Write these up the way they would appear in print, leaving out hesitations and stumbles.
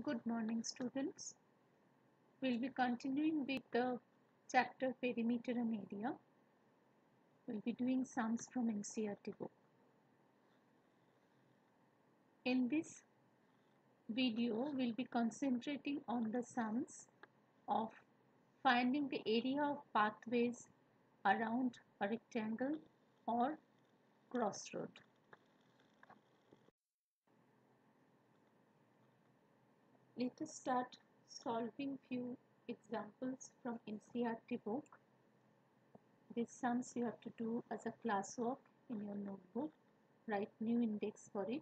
Good morning, students. We'll be continuing with the chapter Perimeter and Area. We'll be doing sums from NCERT book. In this video, we'll be concentrating on the sums of finding the area of pathways around a rectangle or crossroad. Let us start solving few examples from NCERT book. These sums you have to do as a classwork in your notebook. Write new index for it.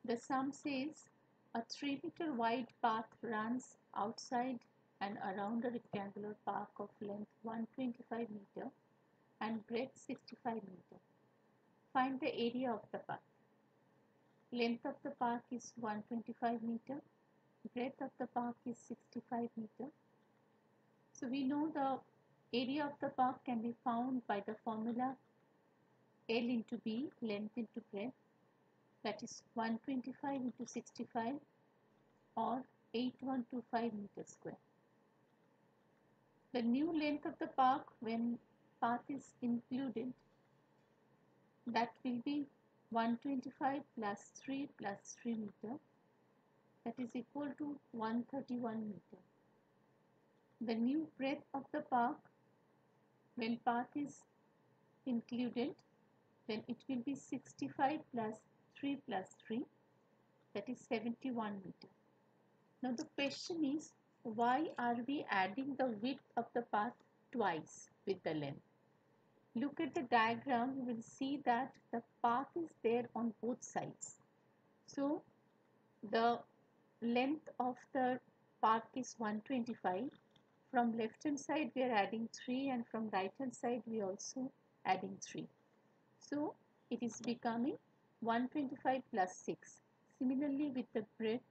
The sum says a 3-meter wide path runs outside and around a rectangular park of length 125 meter and breadth 65 meter. Find the area of the path. Length of the park is 125 meter. Breadth of the park is 65 meter. So we know the area of the park can be found by the formula L into B, length into breadth, that is 125 into 65 or 8125 meters square. The new length of the park when path is included, that will be 125 plus 3 meter, that is equal to 131 meter. The new breadth of the park when path is included, then it will be 65 plus 3 plus 3, that is 71 meter. Now the question is, why are we adding the width of the path twice with the length? Look at the diagram, you will see that the path is there on both sides. So the length of the park is 125. From left hand side we are adding 3 and from right hand side we are also adding 3. So it is becoming 125 plus 6. Similarly with the breadth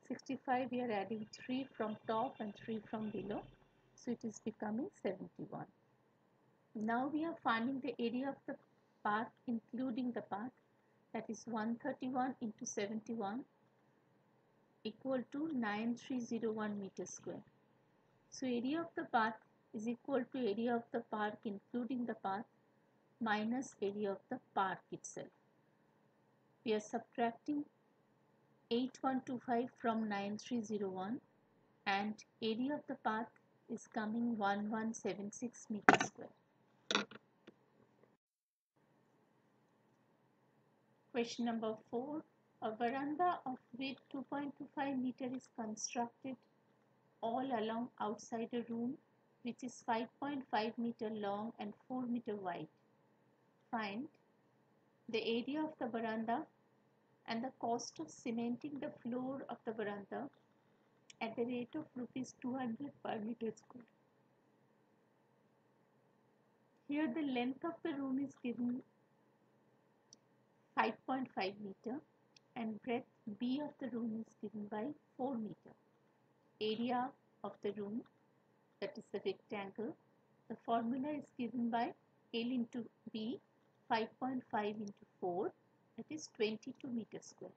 65 we are adding 3 from top and 3 from below. So it is becoming 71. Now we are finding the area of the path including the path, that is 131 into 71 equal to 9301 meters square. So area of the path is equal to area of the park including the path minus area of the park itself. We are subtracting 8125 from 9301 and area of the path is coming 1176 meters square. Question number 4. A veranda of width 2.25 meter is constructed all along outside a room which is 5.5 meter long and 4 meter wide. Find the area of the veranda and the cost of cementing the floor of the veranda at the rate of rupees 200 per meter square. Here the length of the room is given 5.5 meter and breadth B of the room is given by 4 meter. Area of the room, that is the rectangle, the formula is given by L into B, 5.5 into 4, that is 22 meters square.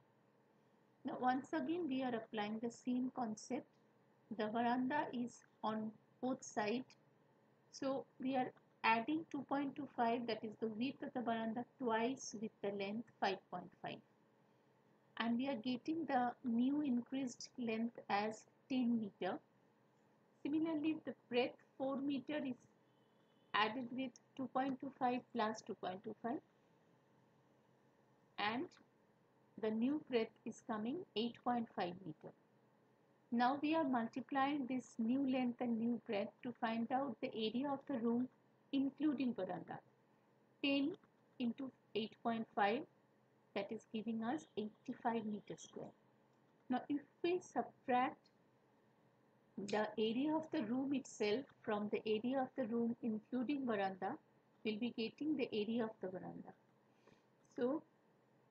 Now once again we are applying the same concept. The veranda is on both sides, so we are adding 2.25, that is the width of the veranda, twice with the length 5.5, and we are getting the new increased length as 10 meter. Similarly the breadth 4 meter is added with 2.25 plus 2.25 and the new breadth is coming 8.5 meter. Now we are multiplying this new length and new breadth to find out the area of the room including veranda. 10 into 8.5, that is giving us 85 meters square. Now if we subtract the area of the room itself from the area of the room including veranda, we'll be getting the area of the veranda. So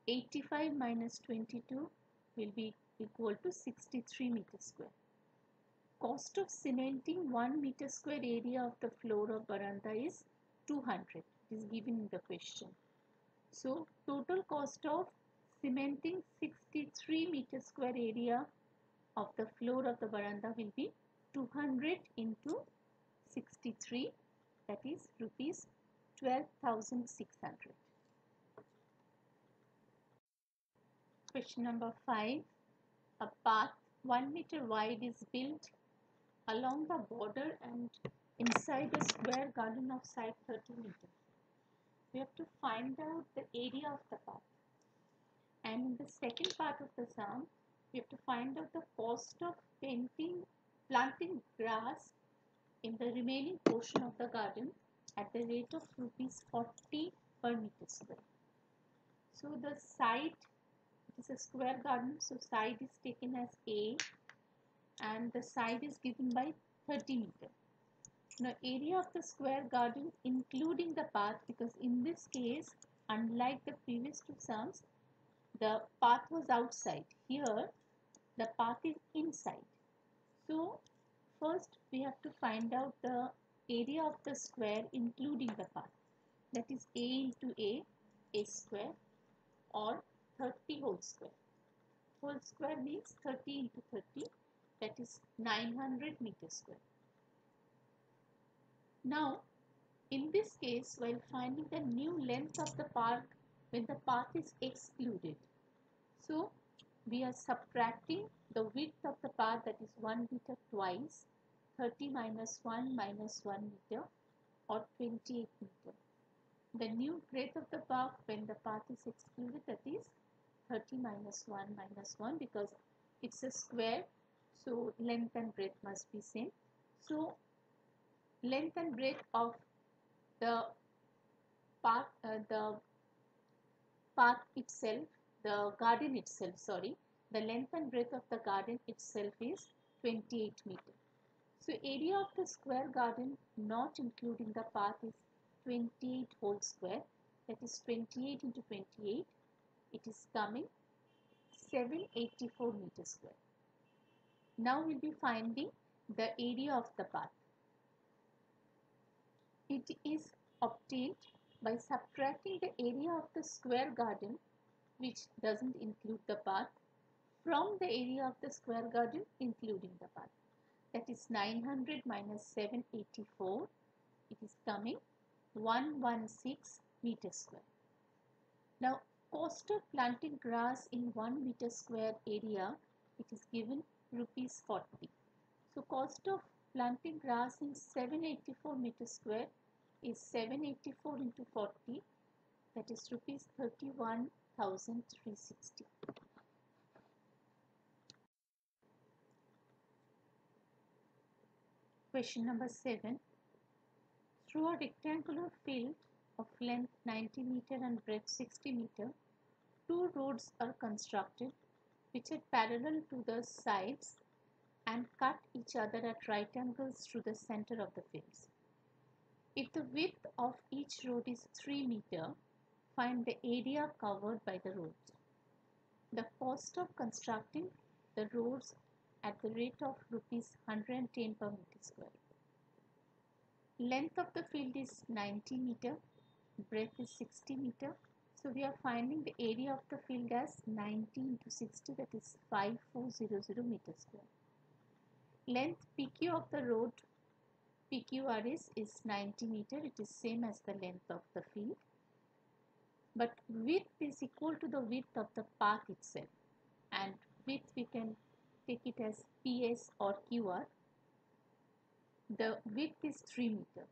85 minus 22 will be equal to 63 meters square. Cost of cementing 1 meter square area of the floor of veranda is 200. It is given in the question. So total cost of cementing 63 meter square area of the floor of the veranda will be 200 into 63, that is rupees 12,600. Question number 5. A path 1 meter wide is built along the border and inside a square garden of side 30 meters. We have to find out the area of the path. And in the second part of the sum, we have to find out the cost of planting grass in the remaining portion of the garden at the rate of rupees 40 per meter square. So the side, it is a square garden, so side is taken as A and the side is given by 30 meter. Now area of the square garden including the path, because in this case, unlike the previous two sums, the path was outside. Here the path is inside. So first we have to find out the area of the square including the path. That is A into A square, or 30 whole square. Whole square means 30 into 30, that is 900 meters square. Now in this case, while finding the new length of the park when the path is excluded, so we are subtracting the width of the path, that is 1 meter twice, 30 minus 1 minus 1 meter, or 28 meter. The new breadth of the path when the path is excluded, that is 30 minus 1 minus 1, because it's a square, so length and breadth must be same. So length and breadth of the path itself, the garden itself, the length and breadth of the garden itself is 28 meter. So area of the square garden not including the path is 28 whole square, that is 28 into 28, it is coming 784 meters square. Now we'll be finding the area of the path. It is obtained by subtracting the area of the square garden, which doesn't include the path, from the area of the square garden including the path. That is 900 minus 784, it is coming 116 meters square. Now cost of planting grass in 1 meter square area, it is given rupees 40. So cost of planting grass in 784 meters square is 784 into 40, that is rupees 31,360. Question number 7. Through a rectangular field of length 90 meter and breadth 60 meter, two roads are constructed which are parallel to the sides and cut each other at right angles through the center of the fields. If the width of each road is 3 meter, find the area covered by the roads. The cost of constructing the roads at the rate of rupees 110 per meter square. Length of the field is 90 meter, breadth is 60 meter. So we are finding the area of the field as 90 into 60, that is 5400 meters square. Length PQ of the road PQRS is 90 meter, it is same as the length of the field. But width is equal to the width of the path itself, and width we can take it as PS or QR. The width is 3 meter.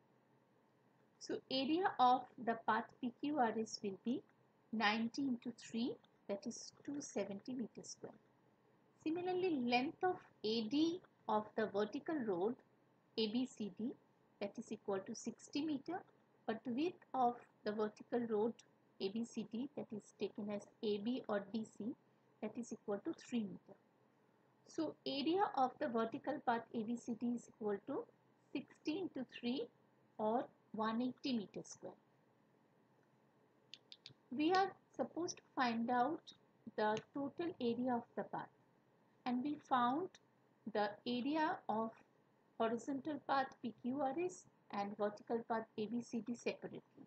So area of the path PQRS will be 90 into 3, that is 270 meters square. Similarly, length of AD of the vertical road ABCD, that is equal to 60 meter, but width of the vertical road ABCD, that is taken as AB or DC, that is equal to 3 meter. So area of the vertical path ABCD is equal to 60 into 3 or 180 meters square. We are supposed to find out the total area of the path, and we found the area of horizontal path PQRS and vertical path ABCD separately.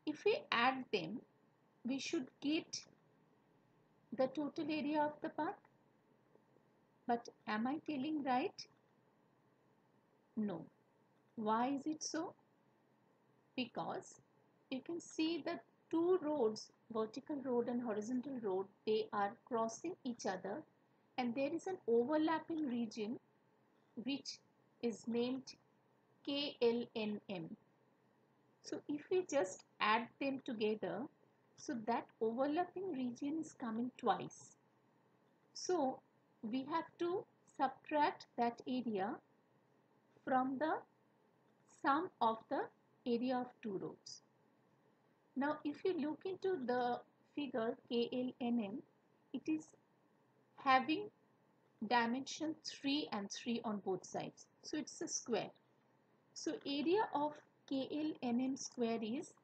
If we add them, we should get the total area of the path. But am I telling right? No. Why is it so? Because you can see the two roads, vertical road and horizontal road, they are crossing each other, and there is an overlapping region which is named KLNM. So if we just add them together, so that overlapping region is coming twice. So we have to subtract that area from the sum of the area of two roads. Now if you look into the figure KLNM, it is having dimension 3 and 3 on both sides. So it's a square. So area of KLNM square is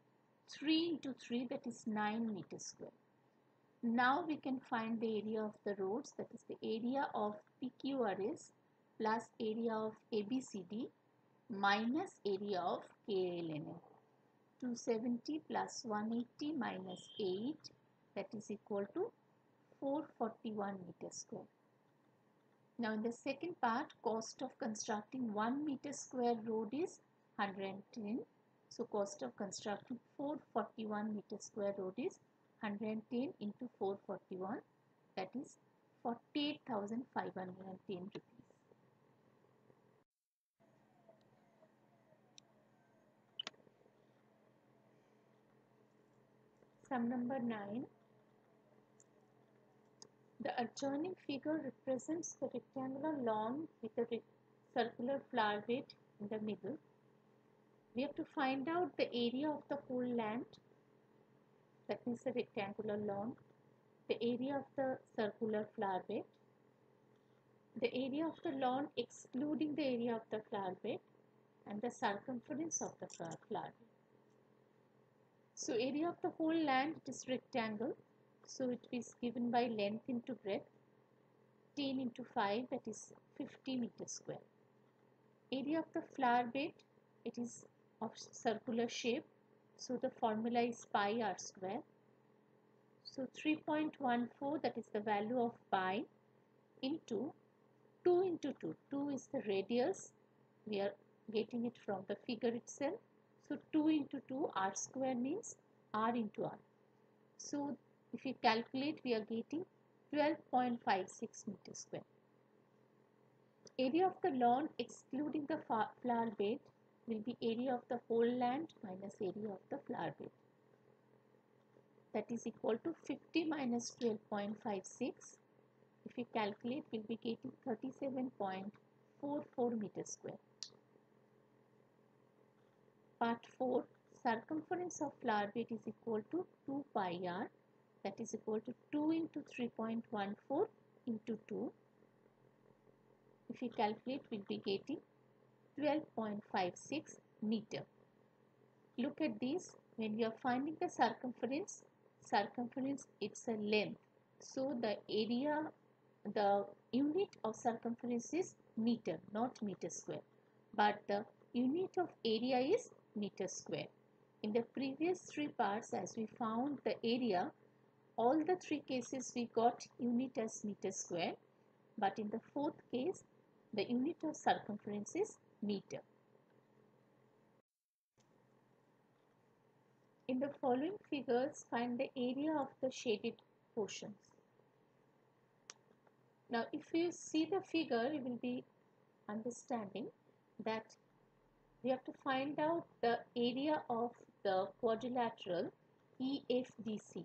3 into 3, that is 9 meters square. Now we can find the area of the roads, that is the area of PQRS plus area of ABCD minus area of KLNM. 270 plus 180 minus 8, that is equal to 441 meters square. Now in the second part, cost of constructing 1 meter square road is 110. So cost of constructing 441 meter square road is 110 into 441, that is 48,510 rupees. Sum number 9. The adjoining figure represents the rectangular lawn with a circular flower bed in the middle. We have to find out the area of the whole land, that means the rectangular lawn, the area of the circular flower bed, the area of the lawn excluding the area of the flower bed, and the circumference of the flower bed. So area of the whole land, it is rectangle, so it is given by length into breadth, 10 into 5, that is 50 meters square. Area of the flower bed, it is of circular shape, so the formula is pi r square. So 3.14, that is the value of pi, into 2 into 2. 2 is the radius, we are getting it from the figure itself. So 2 into 2, r square means r into r. So if we calculate, we are getting 12.56 meters square. Area of the lawn excluding the flower bed will be area of the whole land minus area of the flower bed. That is equal to 50 minus 12.56. If we calculate, we will be getting 37.44 meters square. Part 4. Circumference of flower bed is equal to 2 pi r, that is equal to 2 into 3.14 into 2. If we calculate, we will be getting 12.56 meter. Look at this, when we are finding the circumference it's a length. So the area, the unit of circumference is meter, not meter square. But the unit of area is meter square. In the previous 3 parts, as we found the area, all the 3 cases we got unit as meter square. But in the 4th case, the unit of circumference is meter. In the following figures, find the area of the shaded portions. Now, if you see the figure, you will be understanding that we have to find out the area of the quadrilateral EFDC.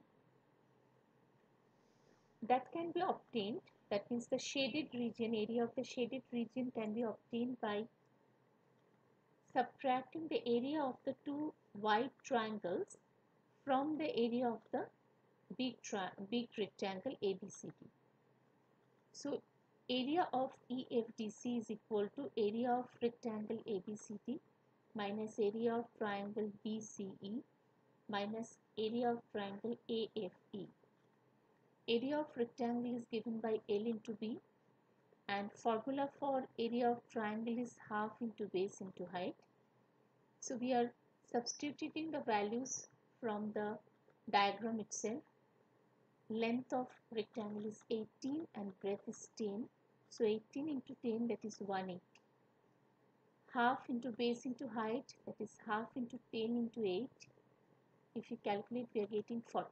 That can be obtained, that means the shaded region, area of the shaded region can be obtained by subtracting the area of the two white triangles from the area of the big rectangle ABCD. So area of EFDC is equal to area of rectangle ABCD minus area of triangle BCE minus area of triangle AFE. Area of rectangle is given by L into B, and formula for area of triangle is half into base into height. So we are substituting the values from the diagram itself. length of rectangle is 18 and breadth is 10. So 18 into 10, that is 180. Half into base into height, that is half into 10 into 8. If you calculate, we are getting 40.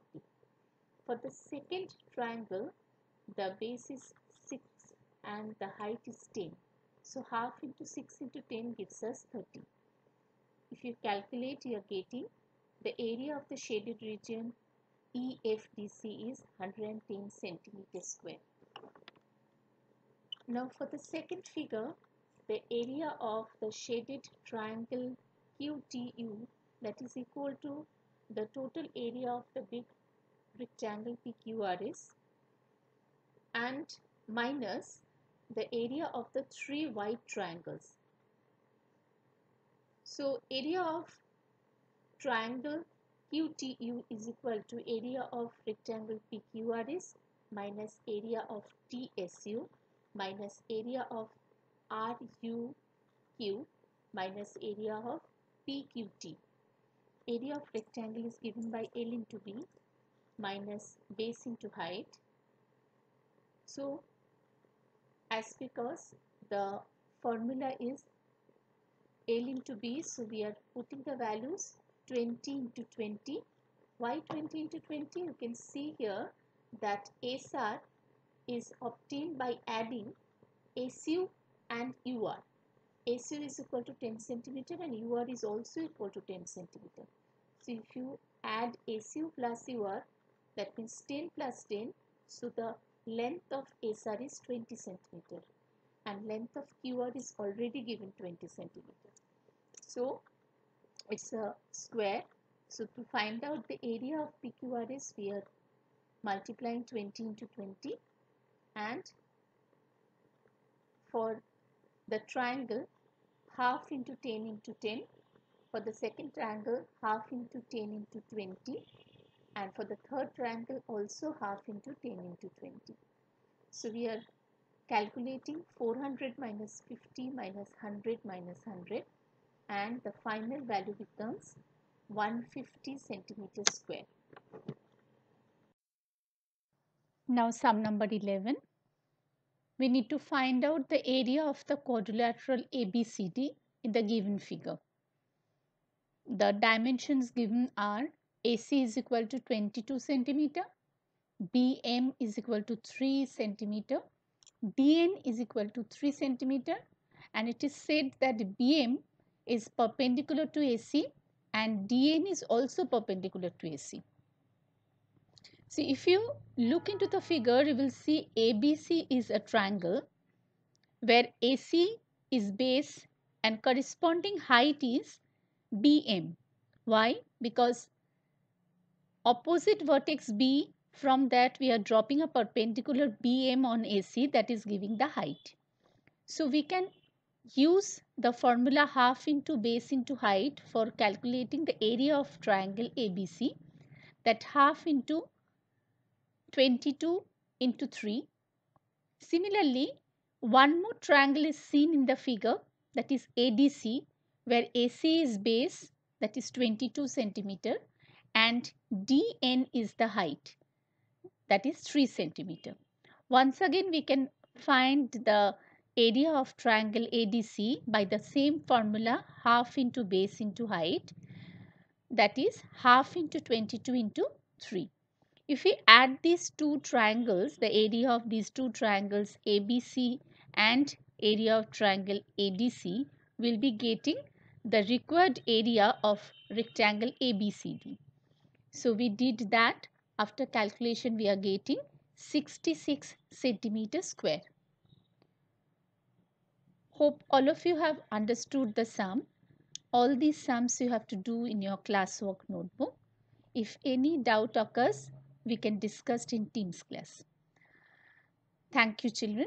For the second triangle, the base is 6 and the height is 10. So half into 6 into 10 gives us 30. If you calculate, you are getting the area of the shaded region EFDC is 110 centimeters square. Now for the second figure, the area of the shaded triangle QTU, that is equal to the total area of the big rectangle PQRS and minus the area of the three white triangles. So area of triangle QTU is equal to area of rectangle PQRS minus area of TSU minus area of RUQ minus area of PQT. Area of rectangle is given by L into B minus base into height. So as because the formula is L into B, so we are putting the values 20 into 20. Why 20 into 20? You can see here that SR is obtained by adding SU and UR. SU is equal to 10 centimeter and UR is also equal to 10 centimeter. So if you add SU plus UR, that means 10 plus 10. So the length of SR is 20 centimeter and length of QR is already given 20 centimeter. So it's a square. So to find out the area of PQRS, we are multiplying 20 into 20, and for the triangle, half into 10 into 10. For the second triangle, half into 10 into 20, and for the third triangle also half into 10 into 20. So we are calculating 400 minus 50 minus 100 minus 100, and the final value becomes 150 centimeters square. Now sum number 11. We need to find out the area of the quadrilateral ABCD in the given figure. The dimensions given are AC is equal to 22 centimeter, BM is equal to 3 centimeter, DN is equal to 3 centimeter, and it is said that BM is perpendicular to AC and DN is also perpendicular to AC. See, if you look into the figure, you will see ABC is a triangle where AC is base and corresponding height is BM. Why? Because opposite vertex B, from that we are dropping a perpendicular BM on AC, that is giving the height. So we can use the formula half into base into height for calculating the area of triangle ABC, that half into 22 into 3. Similarly, one more triangle is seen in the figure, that is ADC, where AC is base, that is 22 centimeter, and DN is the height, that is 3 centimeter. Once again, we can find the area of triangle ADC by the same formula, half into base into height, that is half into 22 into 3. If we add these two triangles, the area of these two triangles ABC and area of triangle ADC, will be getting the required area of rectangle ABCD. So we did that. After calculation, we are getting 66 centimeters square. Hope all of you have understood the sum. All these sums you have to do in your classwork notebook. If any doubt occurs, we can discuss in Teams class. Thank you, children.